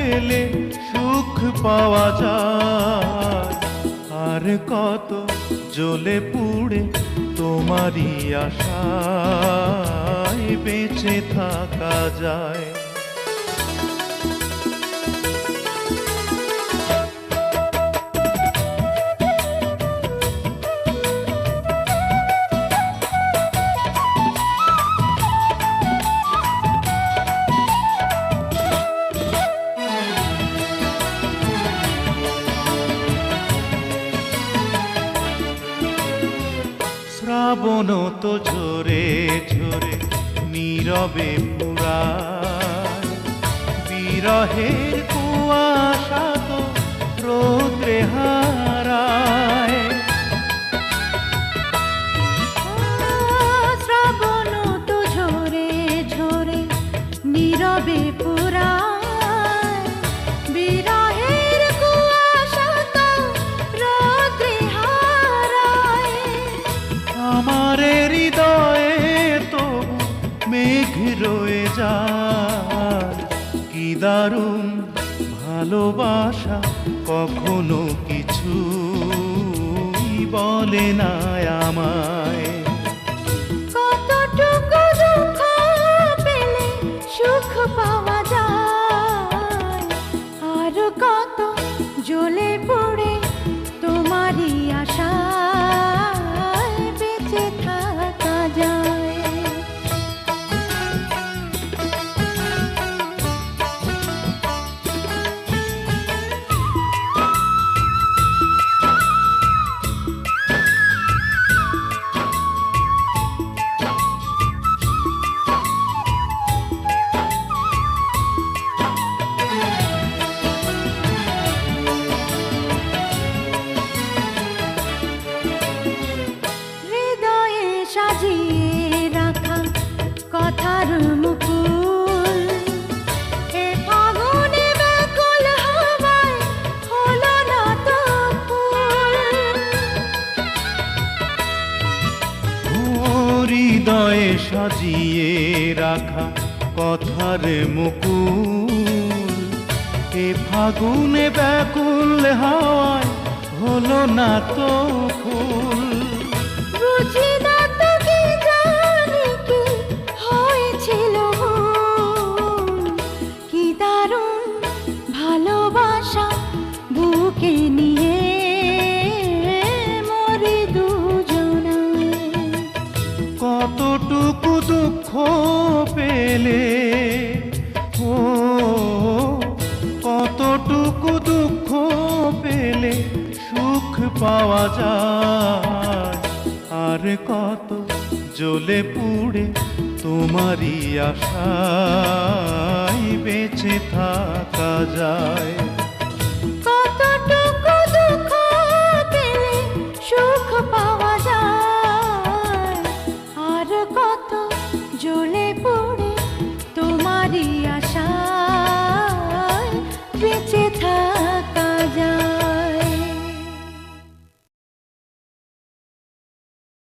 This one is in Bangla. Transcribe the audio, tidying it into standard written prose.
পেলে সুখ পাওয়া যায়। আর কত জ্বলে পুড়ে তোমারই আশায় বেঁচে থাকা যায়। শ্রাবণ তো ঝরে ঝরে নীরবে পুরায়, বিরহের কুয়াশা তো রৌদ্রে হারায়। শ্রাবণ তো ঝরে ঝরে নীরবে পুরায়, বিরহের কুয়াশা তো রৌদ্রে হারায়। আমার হৃদয়ে তবু মেঘ রয়ে যায়, কি দারুণ ভালোবাসা কখনো কিছু বলে না আমায়। কতটুকু দুঃখ পেলে সুখ পাওয়া যায়, আর কত জ্বলে পড়ে তোমারই আশায় বেঁচে থাকা যায়। সাজিয়ে রাখা কথার মুকুল, এ ফাগুনে ব্যাকুল হাওয়ায় হলো না তো ফুল। হৃদয়ে সাজিয়ে রাখা কথার মুকুল, এ ফাগুনে ব্যাকুল হাওয়ায় হলো না তো ফুল। বুঝি না তো কি জানি কি হয়েছিল ভুল, কি দারুণ ভালোবাসা বুকে নিয়ে মরে দুজনায়। কতটুকু দুঃখ পেলে, ও কতটুকু দুঃখ পেলে সুখ পাওয়া যায়। আর কত জ্বলে পুড়ে তোমারই আশায় বেঁচে থাকা যায়। কতটুকু দুঃখ পেলে সুখ পাওয়া যায়, আর কত জ্বলে পড়ে তোমারই আশায় বেঁচে থাকা যায়।